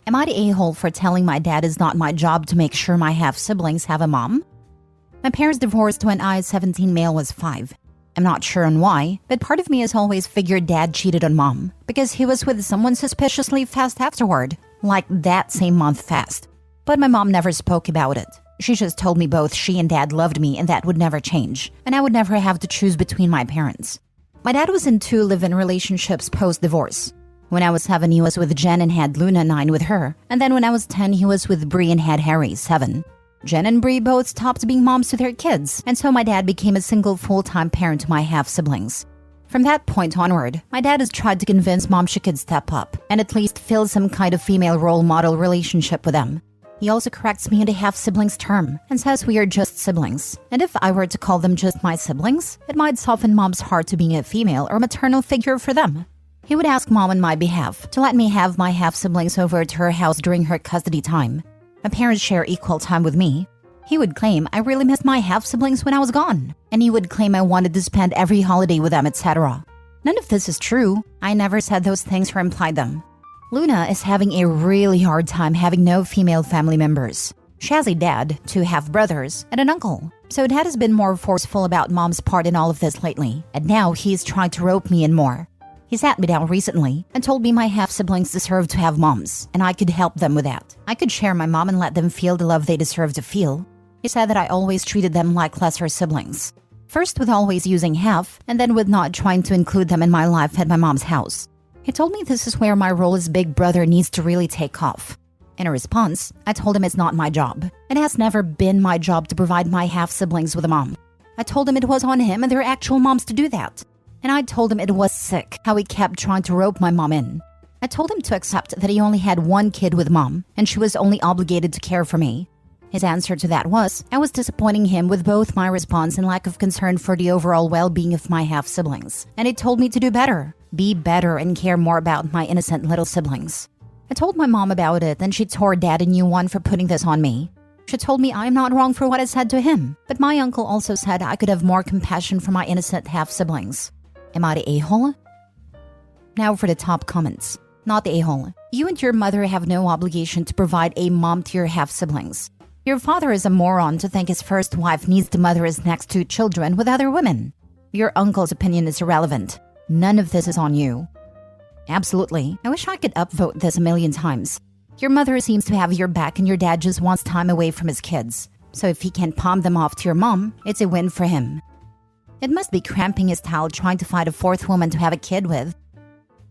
Am I the a-hole for telling my dad it's not my job to make sure my half-siblings have a mom? My parents divorced when I, 17, male, was 5. I'm not sure on why, but part of me has always figured dad cheated on mom because he was with someone suspiciously fast afterward, like that same month fast. But my mom never spoke about it. She just told me both she and dad loved me and that would never change, and I would never have to choose between my parents. My dad was in 2 live-in relationships post-divorce. When I was 7, he was with Jen and had Luna, 9, with her, and then when I was 10, he was with Bree and had Harry, 7. Jen and Bree both stopped being moms to their kids, and so my dad became a single full-time parent to my half-siblings. From that point onward, my dad has tried to convince mom she could step up and at least fill some kind of female role model relationship with them. He also corrects me in the half-siblings term and says we are just siblings, and if I were to call them just my siblings, it might soften mom's heart to being a female or maternal figure for them. He would ask mom on my behalf to let me have my half-siblings over to her house during her custody time. My parents share equal time with me. He would claim I really missed my half-siblings when I was gone, and he would claim I wanted to spend every holiday with them, etc. None of this is true. I never said those things or implied them. Luna is having a really hard time having no female family members. She has a dad, 2 half-brothers, and an uncle. So dad has been more forceful about mom's part in all of this lately, and now he's trying to rope me in more. He sat me down recently and told me my half-siblings deserve to have moms, and I could help them with that. I could share my mom and let them feel the love they deserve to feel. He said that I always treated them like lesser siblings. First with always using half, and then with not trying to include them in my life at my mom's house. He told me this is where my role as big brother needs to really take off. In a response, I told him it's not my job. It has never been my job to provide my half-siblings with a mom. I told him it was on him and their actual moms to do that. And I told him it was sick how he kept trying to rope my mom in. I told him to accept that he only had 1 kid with mom, and she was only obligated to care for me. His answer to that was, I was disappointing him with both my response and lack of concern for the overall well-being of my half-siblings. And he told me to do better, be better, and care more about my innocent little siblings. I told my mom about it, and she tore dad a new one for putting this on me. She told me I'm not wrong for what I said to him, but my uncle also said I could have more compassion for my innocent half-siblings. Am I the a-hole? Now for the top comments. Not the a-hole. You and your mother have no obligation to provide a mom to your half-siblings. Your father is a moron to think his first wife needs to mother his next 2 children with other women. Your uncle's opinion is irrelevant. None of this is on you. Absolutely. I wish I could upvote this a million times. Your mother seems to have your back and your dad just wants time away from his kids. So if he can palm them off to your mom, it's a win for him. It must be cramping his style trying to find a 4th woman to have a kid with.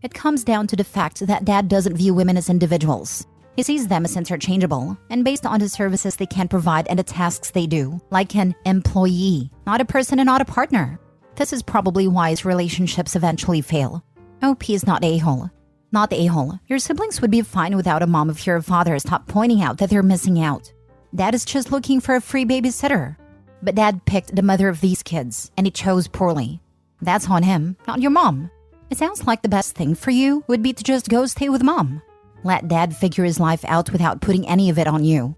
It comes down to the fact that dad doesn't view women as individuals. He sees them as interchangeable, and based on the services they can provide and the tasks they do, like an employee, not a person and not a partner. This is probably why his relationships eventually fail. OP is not a-hole. Not the a-hole. Your siblings would be fine without a mom if your father stopped pointing out that they're missing out. Dad is just looking for a free babysitter. But dad picked the mother of these kids, and he chose poorly. That's on him, not your mom. It sounds like the best thing for you would be to just go stay with mom. Let dad figure his life out without putting any of it on you.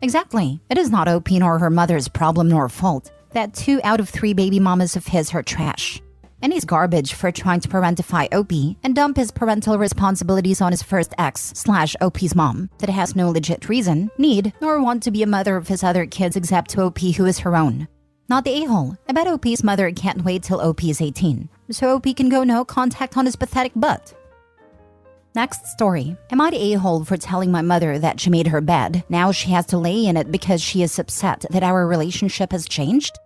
Exactly. It is not OP nor her mother's problem nor fault that 2 out of 3 baby mamas of his are trash. And he's garbage for trying to parentify OP and dump his parental responsibilities on his first ex/OP's mom that has no legit reason, need, nor want to be a mother of his other kids except to OP who is her own. Not the a-hole. I bet OP's mother can't wait till OP is 18, so OP can go no contact on his pathetic butt. Next story. Am I the a-hole for telling my mother that she made her bed? Now she has to lay in it because she is upset that our relationship has changed?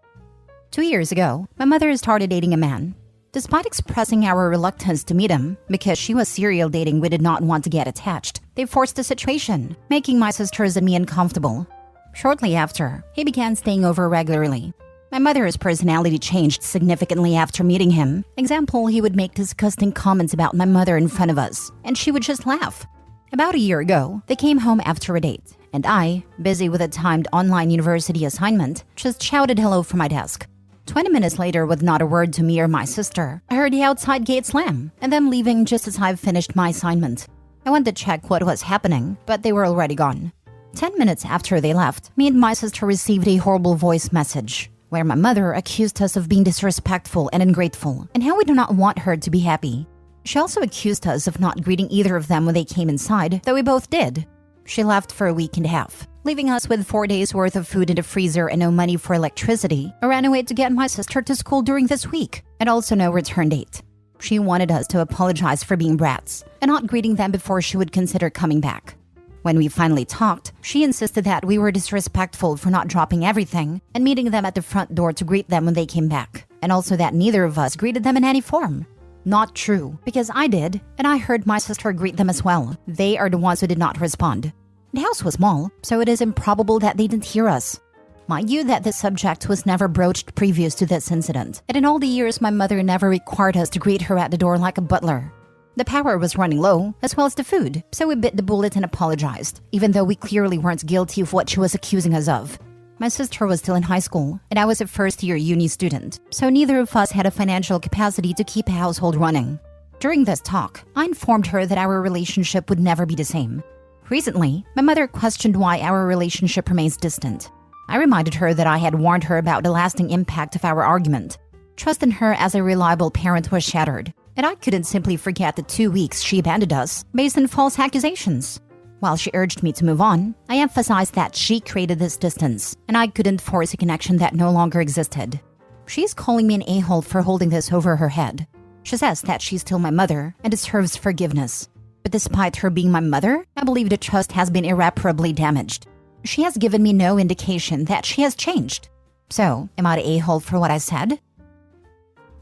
2 years ago, my mother started dating a man. Despite expressing our reluctance to meet him, because she was serial dating we did not want to get attached, they forced the situation, making my sisters and me uncomfortable. Shortly after, he began staying over regularly. My mother's personality changed significantly after meeting him. Example, he would make disgusting comments about my mother in front of us, and she would just laugh. About a year ago, they came home after a date, and I, busy with a timed online university assignment, just shouted hello from my desk. 20 minutes later, with not a word to me or my sister, I heard the outside gate slam, and them leaving just as I finished my assignment. I went to check what was happening, but they were already gone. 10 minutes after they left, me and my sister received a horrible voice message. where my mother accused us of being disrespectful and ungrateful, and how we do not want her to be happy. She also accused us of not greeting either of them when they came inside, though we both did. She left for a week and a half, leaving us with 4 days worth of food in the freezer and no money for electricity. I ran away to get my sister to school during this week, and also no return date. She wanted us to apologize for being brats and not greeting them before she would consider coming back. When we finally talked, she insisted that we were disrespectful for not dropping everything and meeting them at the front door to greet them when they came back, and also that neither of us greeted them in any form. Not true, because I did, and I heard my sister greet them as well. They are the ones who did not respond. The house was small, so it is improbable that they didn't hear us. Mind you that this subject was never broached previous to this incident, and in all the years my mother never required us to greet her at the door like a butler. The power was running low, as well as the food, so we bit the bullet and apologized, even though we clearly weren't guilty of what she was accusing us of. My sister was still in high school, and I was a first-year uni student, so neither of us had a financial capacity to keep a household running. During this talk, I informed her that our relationship would never be the same. Recently, my mother questioned why our relationship remains distant. I reminded her that I had warned her about the lasting impact of our argument. Trust in her as a reliable parent was shattered, and I couldn't simply forget the 2 weeks she abandoned us based on false accusations. While she urged me to move on, I emphasized that she created this distance, and I couldn't force a connection that no longer existed. She's calling me an a-hole for holding this over her head. She says that she's still my mother and deserves forgiveness. But despite her being my mother, I believe the trust has been irreparably damaged. She has given me no indication that she has changed. So, am I the a-hole for what I said?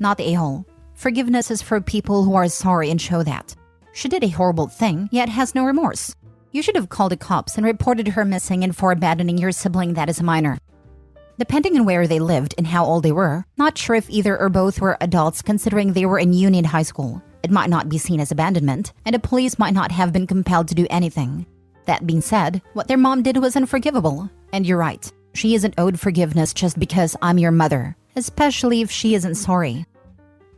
Not the a-hole. Forgiveness is for people who are sorry and show that. She did a horrible thing, yet has no remorse. You should have called the cops and reported her missing and for abandoning your sibling that is a minor. Depending on where they lived and how old they were, not sure if either or both were adults considering they were in uni and high school. It might not be seen as abandonment, and the police might not have been compelled to do anything. That being said, what their mom did was unforgivable. And you're right, she isn't owed forgiveness just because I'm your mother, especially if she isn't sorry.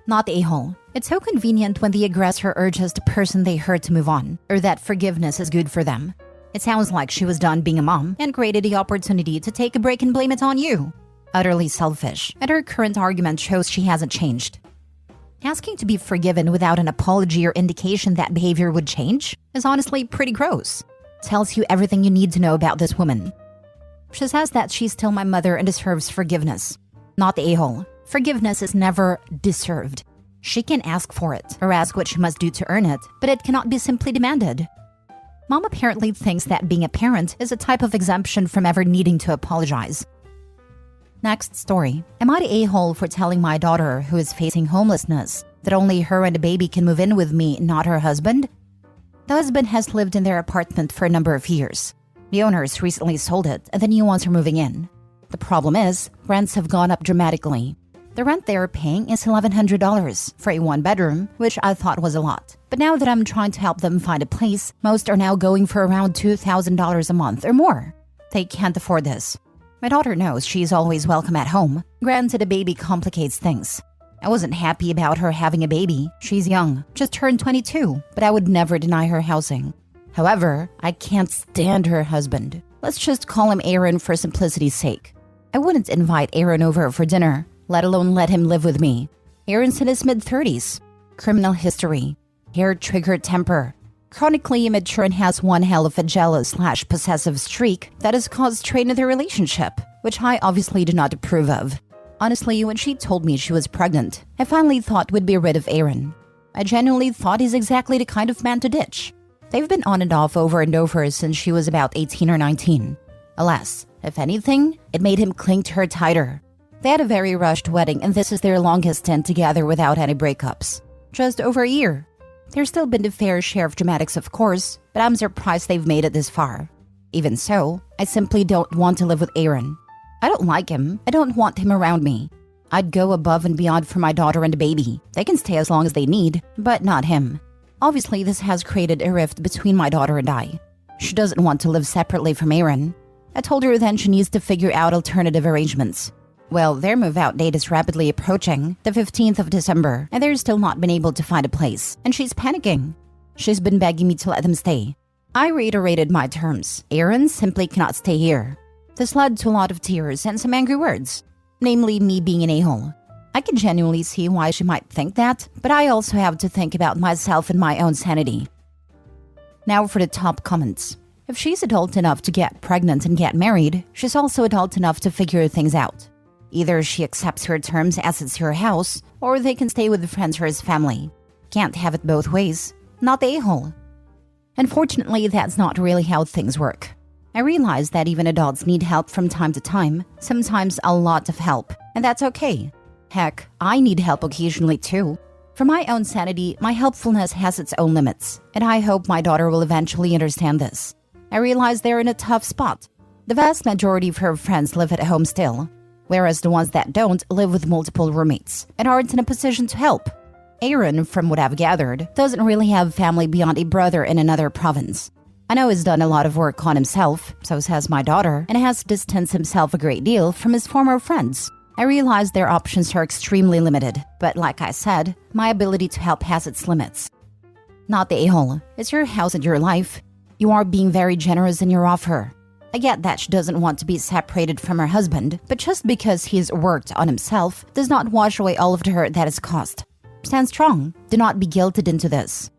Not the a-hole. It's so convenient when the aggressor urges the person they hurt to move on, or that forgiveness is good for them. It sounds like she was done being a mom and created the opportunity to take a break and blame it on you. Utterly selfish, and her current argument shows she hasn't changed. Asking to be forgiven without an apology or indication that behavior would change is honestly pretty gross. Tells you everything you need to know about this woman. She says that she's still my mother and deserves forgiveness. Not the a-hole. Forgiveness is never deserved. She can ask for it, or ask what she must do to earn it, but it cannot be simply demanded. Mom apparently thinks that being a parent is a type of exemption from ever needing to apologize. Next story. Am I the a-hole for telling my daughter, who is facing homelessness, that only her and the baby can move in with me, not her husband? The husband has lived in their apartment for a number of years. The owners recently sold it, and the new ones are moving in. The problem is, rents have gone up dramatically. The rent they are paying is $1,100 for a one-bedroom, which I thought was a lot. But now that I'm trying to help them find a place, most are now going for around $2,000 a month or more. They can't afford this. My daughter knows she's always welcome at home. Granted, a baby complicates things. I wasn't happy about her having a baby. She's young, just turned 22, but I would never deny her housing. However, I can't stand her husband. Let's just call him Aaron for simplicity's sake. I wouldn't invite Aaron over for dinner, let alone let him live with me. Aaron's in his mid-30s. Criminal history. Hair-triggered temper. Chronically immature and has one hell of a jealous/possessive streak that has caused strain in their relationship, which I obviously do not approve of. Honestly, when she told me she was pregnant, I finally thought we'd be rid of Aaron. I genuinely thought he's exactly the kind of man to ditch. They've been on and off over and over since she was about 18 or 19. Alas, if anything, it made him cling to her tighter. They had a very rushed wedding, and this is their longest stint together without any breakups. Just over a year. There's still been the fair share of dramatics, of course, but I'm surprised they've made it this far. Even so, I simply don't want to live with Aaron. I don't like him. I don't want him around me. I'd go above and beyond for my daughter and the baby. They can stay as long as they need, but not him. Obviously, this has created a rift between my daughter and I. She doesn't want to live separately from Aaron. I told her then she needs to figure out alternative arrangements. Well, their move-out date is rapidly approaching, the 15th of December, and they're still not been able to find a place, and she's panicking. She's been begging me to let them stay. I reiterated my terms. Aaron simply cannot stay here. This led to a lot of tears and some angry words. namely me being an a-hole. I can genuinely see why she might think that, but I also have to think about myself and my own sanity. Now for the top comments. If she's adult enough to get pregnant and get married, she's also adult enough to figure things out. Either she accepts her terms as it's her house, or they can stay with friends or his family. Can't have it both ways. Not the a-hole. Unfortunately, that's not really how things work. I realize that even adults need help from time to time, sometimes a lot of help, and that's okay. Heck, I need help occasionally too. For my own sanity, my helpfulness has its own limits, and I hope my daughter will eventually understand this. I realize they're in a tough spot. The vast majority of her friends live at home still, whereas the ones that don't live with multiple roommates and aren't in a position to help. Aaron, from what I've gathered, doesn't really have family beyond a brother in another province. I know he's done a lot of work on himself, so says my daughter, and has distanced himself a great deal from his former friends. I realize their options are extremely limited, but like I said, my ability to help has its limits. Not the a-hole. It's your house and your life. You are being very generous in your offer. I get that she doesn't want to be separated from her husband, but just because he's worked on himself does not wash away all of the hurt that has caused. Stand strong. Do not be guilted into this.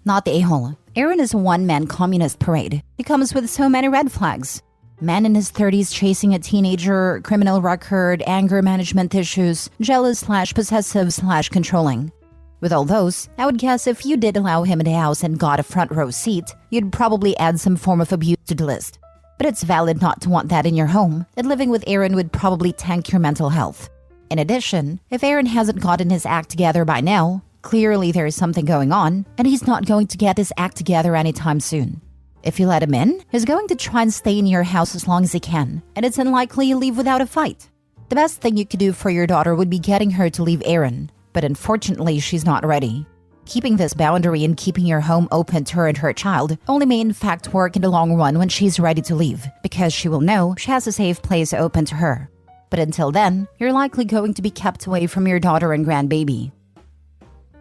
Not the a-hole. Aaron is a one-man communist parade. He comes with so many red flags. Man in his 30s chasing a teenager, criminal record, anger management issues, jealous/possessive/controlling. With all those, I would guess if you did allow him in the house and got a front row seat, you'd probably add some form of abuse to the list. But it's valid not to want that in your home, and living with Aaron would probably tank your mental health. In addition, if Aaron hasn't gotten his act together by now, clearly there is something going on, and he's not going to get his act together anytime soon. If you let him in, he's going to try and stay in your house as long as he can, and it's unlikely you'll leave without a fight. The best thing you could do for your daughter would be getting her to leave Aaron. But unfortunately, she's not ready. Keeping this boundary and keeping your home open to her and her child only may in fact work in the long run when she's ready to leave, because she will know she has a safe place open to her. But until then, you're likely going to be kept away from your daughter and grandbaby.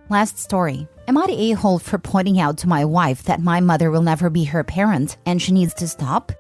Last story. Am I the a-hole for pointing out to my wife that my mother will never be her parent and she needs to stop?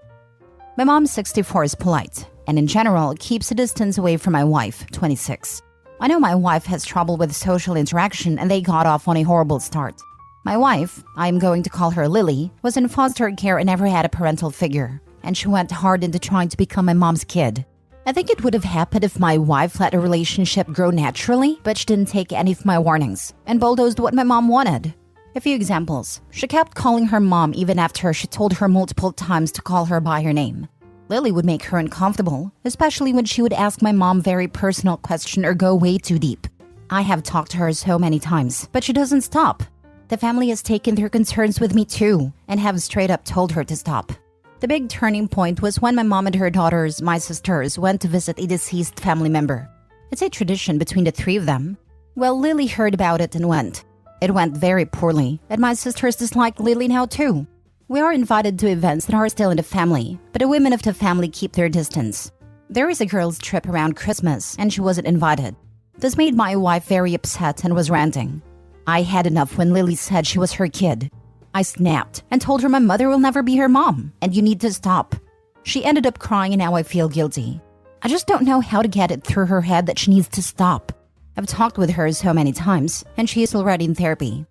My mom, 64, is polite, and in general keeps a distance away from my wife, 26. I know my wife has trouble with social interaction and they got off on a horrible start. My wife, I'm going to call her Lily, was in foster care and never had a parental figure, and she went hard into trying to become my mom's kid. I think it would have happened if my wife let a relationship grow naturally, but she didn't take any of my warnings and bulldozed what my mom wanted. A few examples. She kept calling her mom even after she told her multiple times to call her by her name. Lily would make her uncomfortable, especially when she would ask my mom very personal question or go way too deep. I have talked to her so many times, but she doesn't stop. The family has taken their concerns with me too, and have straight up told her to stop. The big turning point was when my mom and her daughters, my sisters, went to visit a deceased family member. It's a tradition between the three of them. Well, Lily heard about it and went. It went very poorly, and my sisters dislike Lily now too. We are invited to events that are still in the family, but the women of the family keep their distance. There is a girls' trip around Christmas, and she wasn't invited. This made my wife very upset and was ranting. I had enough when Lily said she was her kid. I snapped and told her my mother will never be her mom, and you need to stop. She ended up crying and now I feel guilty. I just don't know how to get it through her head that she needs to stop. I've talked with her so many times, and she is already in therapy.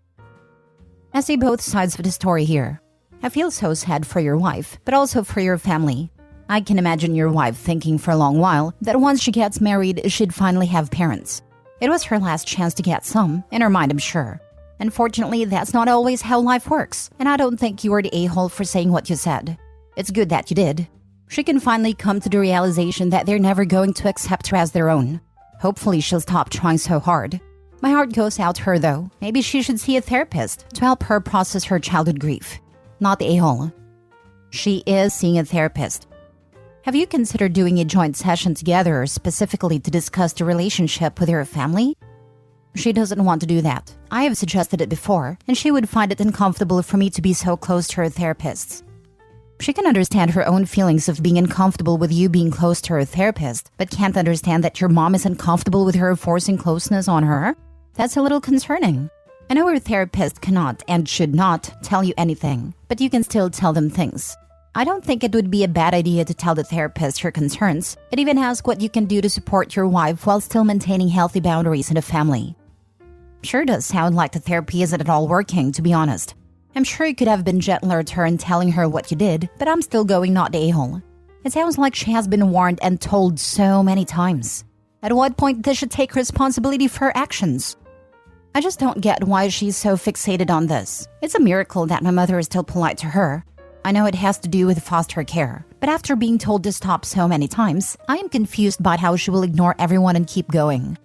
I see both sides of the story here. I feel so sad for your wife, but also for your family. I can imagine your wife thinking for a long while that once she gets married, she'd finally have parents. It was her last chance to get some, in her mind I'm sure. Unfortunately, that's not always how life works, and I don't think you were the a-hole for saying what you said. It's good that you did. She can finally come to the realization that they're never going to accept her as their own. Hopefully she'll stop trying so hard. My heart goes out to her though. Maybe she should see a therapist to help her process her childhood grief. Not the a-hole. She is seeing a therapist. Have you considered doing a joint session together specifically to discuss the relationship with her family? She doesn't want to do that. I have suggested it before, and she would find it uncomfortable for me to be so close to her therapists. She can understand her own feelings of being uncomfortable with you being close to her therapist, but can't understand that your mom is uncomfortable with her forcing closeness on her? That's a little concerning. I know her therapist cannot and should not tell you anything, but you can still tell them things. I don't think it would be a bad idea to tell the therapist your concerns and even ask what you can do to support your wife while still maintaining healthy boundaries in the family. Sure does sound like the therapy isn't at all working, to be honest. I'm sure you could have been gentler to her in telling her what you did, but I'm still going not the a-hole. It sounds like she has been warned and told so many times. At what point does she take responsibility for her actions? I just don't get why she's so fixated on this. It's a miracle that my mother is still polite to her. I know it has to do with foster care, but after being told to stop so many times, I am confused by how she will ignore everyone and keep going.